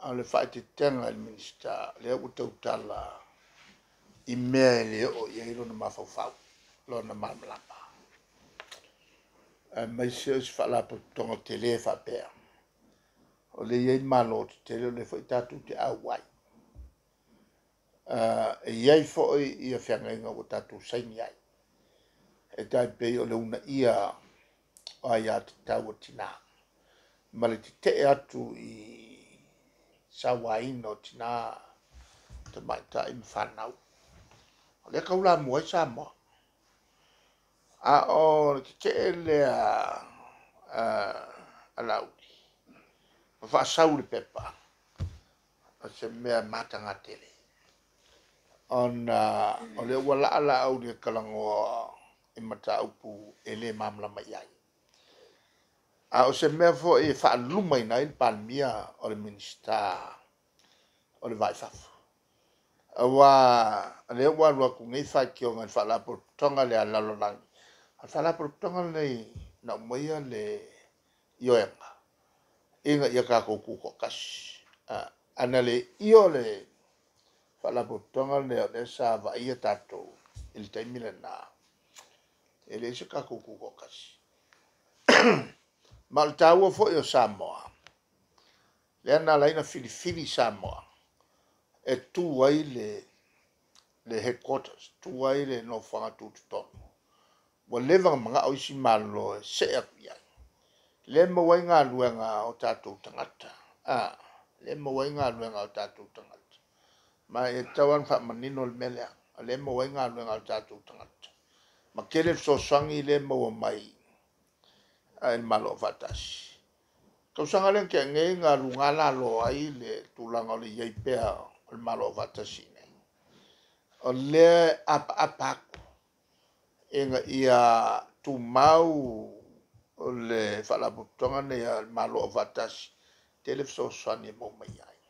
a le faititenga le minista le o tautala i mea le o i airo na mawhawhau lo na malmalapa. Mai se o si whala pa tonga te le whapea. O le iei malo te le fo i tatu te awai. E iei fo i a whiangainga o tatu saini ai. E tai pei o le una ia o ai atu tau o tina. Ma le te atu i sawaino tina te maita i mwhanau. O le kaula mua i Samoa. A o te le a laudi. Ma whaasau le pepa. O se mea matanga tele. On o le wala ala au le kalangoa i mata upu e le mamla mai ai. A o se mea fo e whaaluma ina i palmia o le minista o le vaifafu. A wa le walua ku ngai whaikio ngai whaalapo tonga le alalolangi. A whaalapo tonga le na moia le ioenga. Inga ia kako kuko kasi. Ana le io le whaalapo tonga le sa va ia tato il taimile na. Ele se kako kuko kasi. Ma le taua fo o Samoa. Le ana laina filifili Samoa. E tu ai le headquarters. Tu ai le no whanga tūtutonu. Wa levanga mga au isi malo e se aku iai. Le mawai ngā luenga o tātou tangata. Le mawai ngā luenga o tātou tangata. Ma e tawan wha manino le melea. Le mawai ngā luenga o tātou tangata. Ma kele so swangi le mawa mai. Ai malo fatasi. Kau sanga len ke ngai ngā rungala lo ai le tulanga o le iei pea o le malo fatasi nei. O le apaku. Inga ia tu mau o le whalaputonga nei a malo fatasi. Telefso swani mo mai ai.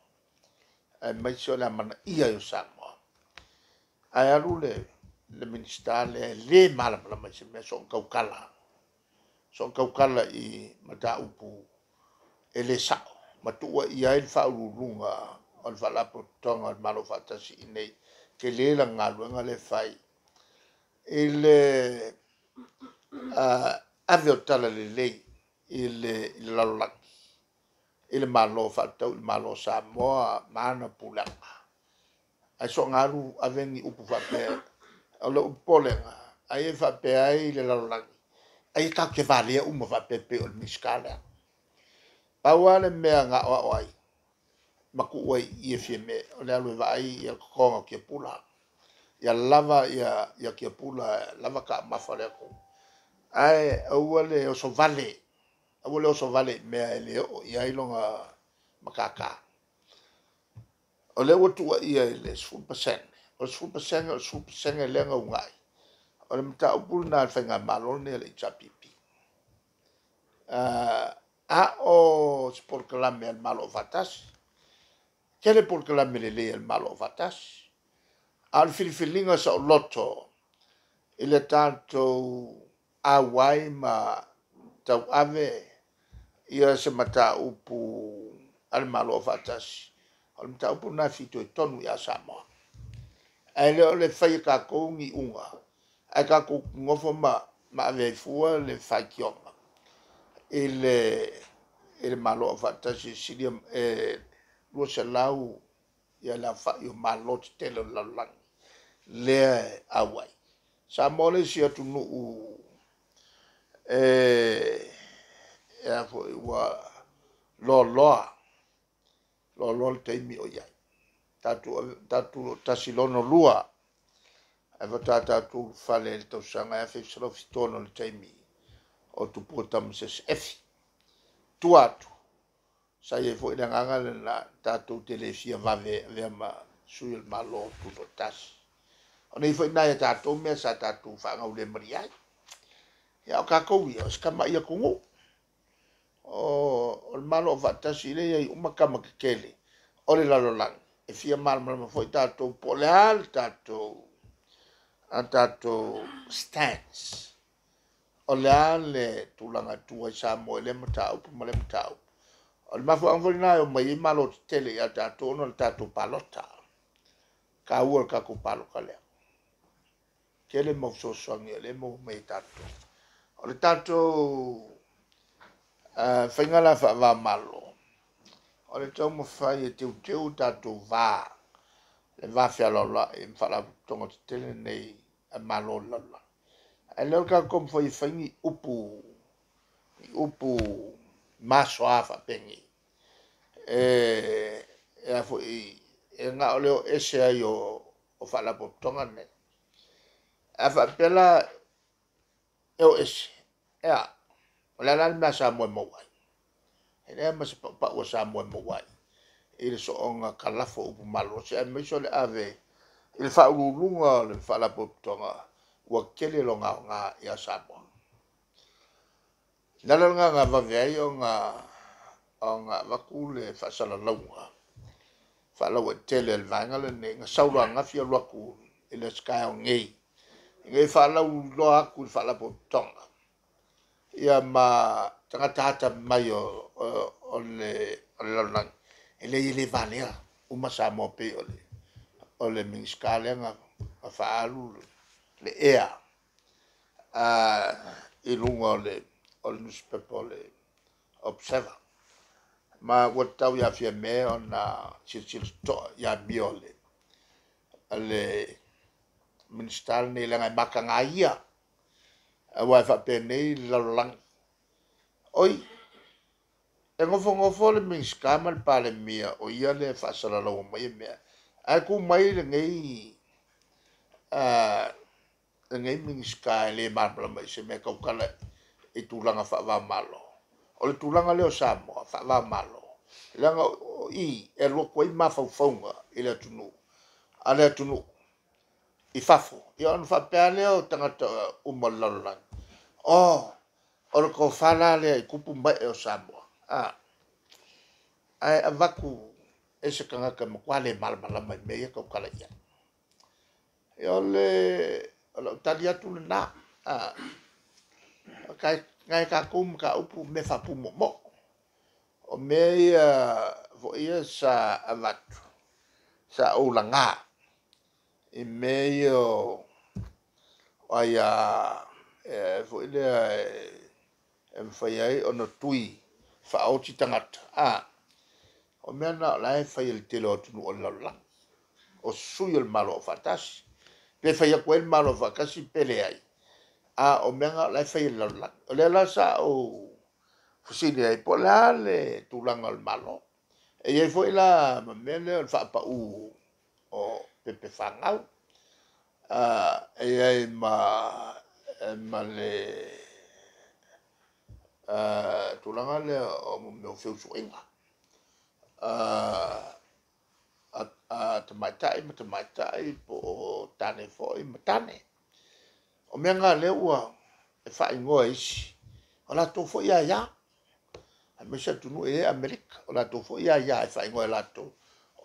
Ai mai sio le mana ia yo Samoa. Ai alu le minista le malamala mai se me so kaukala. So kaukala i mata upu ele sao. Matua i ai le whaururunga o le whalaputonga o malo fatasi i nei. Ke le la ngā luenga le whai. Ele ave o tala le lei ile lalolaki. Ile malo fatau, ile malo Samoa, mana pulanga. Ai so ngaru avengi upu whapea. O le upolenga. Ai e whapea ai ile lalolaki. Ai ka ke valea uma whapepe o le miskala. Paua mea ngā o ai. Maku ua i e fie me. O le alue vai i a konga kia pula. Ia lava ia kia pula. Lava ka mafa le ako. Ai ua le oso vale. Ua le oso vale mea e leo. Ia ilonga makaka. O le ua tua ia e le 10%. O le 10% o le 10% e lenga ungai. O le mta upulu na whainga malone le itapipi. A o sporkalame al malo fatasi. Kele porkalame le al malo fatasi. Al filifilinga sa o loto. Ile tanto awai ma tau ave. Ia se mata upu al malo fatasi. Al mta upu na fito e tonu ia Samoa. Ai leo le whai ka koungi unga. Ai ka kou ngofo ma ave fua le whai kionga. Ele malo fatasi siliam lua se lau ia la whai o malo te tele lalangi. Le awai. Samoa le si atu nuu ia fo ua loa le teimi o iai. Tatu tasilono lua. Ewa tatu fale le tausanga e whewsalo fitono le teimi o tupu tamses efi. Tuatu. Sa e fo ina nganga le na tatu telefia vave vema suil malo tuto tasi. O nei fo ina e tatu mea sa tatu whanga ule mariai. Ia o kakou ia, o skama ia kungu. O malo o fatasi le ia i umakama kekele. O le lalolang. E fia malama foi tatu po le hal tatu. A tatu stance. O le hal le tulanga tua i Samoa le matau, ma le matau. O le mafu angolina o mai malo tele ya tato no tato palota. Ka ua ka ko palo ka lea. Kele mo so songi le mo mai tato. O le tato whaingala wha malo. O le tau mo whai e teu tato vā. Le vā whia lola e mwhala tonga te tele nei a malo lola. E leo ka kom whai whaingi upu maso afa pengi. E a fwoi e ngā o leo ese ai o whala tonga nei. A wha pela e o ese. Ea, o le alani mea sa moe mawai. E lea ma se pa ua sa moe mawai. I le so o ngā kalafo upu malo. Se a miso le ave. I le wha urulunga le whala tonga. Ua kele lo ngā ia sa moe. Nala ngā waweai o ngā wakule whasala launga. Whalau e tele el vanga le ne. Ngā saura ngawhia luaku i le sky o ngei. Ngai whalau loa aku i whala tonga. Ia ma tangata mai o le launang. Ele i le valea. Uma sa mo pe o le miniskale nga whaalu le ea. I lunga o le newspaper o le observer. Ma watau ya fia me o na chichil to ya biole. Le ministal ni langa makanga ia. Wa fa pe nei lalang. Oi. E ngofo le miniskama le pale mia o ia le fa sala lo mai mea. Ai ku mai le ngai miniska le marbla mai se me kaukala i tulanga fa malo. O le tulanga leo Samoa fa malo. Langa i e lo koi mafaufaunga i le tunu. Ale tunu. I fafo. I on fa pe leo tangata umalalang. Oh, o le ko fala le i kupu mai o Samoa. Ai avaku e se kangaka makwale malmala mai mea kaukala ia. I ole tali atu le na. Ngai ka kum ka upu me fa pumo mo. O mea vo ia sa avatu. Sa oulanga. I mea o aia vo ia e mwhaiai o no tui fa auti tangata. O mea na lai whai el tele o tunu o lalang. O sui el malo o fatasi. Pe whai a koe el malo o fakasi pele ai. O mea nga lai whai el lalang. O le la sa o fusini ai po le tulanga el malo. E iei foi la mene o whaapa o pepe whangau. E iei ma le tulanga le o meo whiusuinga. Tamaitai po tane foi matane. O mea ngā leua e whaingoa isi. O la tō fo ia. A mesa tunu e Amerika. O la tō fo ia e whaingoa e la tō.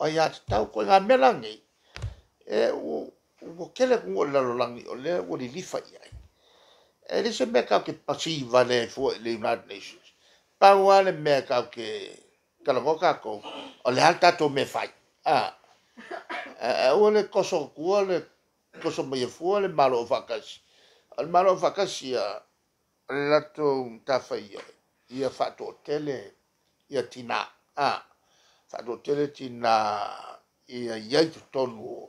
O ia te tau koe ngā melangi. E o kele kungo lalolangi o le o li lifa ia. E le se mea kau ke pasiva le fo le United Nations. Paua le mea kau ke kalangoka ko. O le halta tō me whai. O le koso kua le koso mai fua le malo o whakasi. O le malo o whakasi le lato tawhai ia whato tele ia tina. Whato tele tina ia iai tonu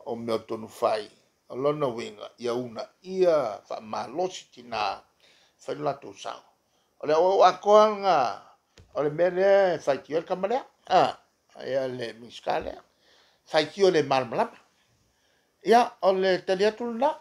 o mea tonu whai. O lona winga ia una ia whamalosi tina whai lato sao. O le o akoanga o le mele whai kia kamalea. Ia le miskalea. Whai kia le malmalama. Ia o le taliatu na.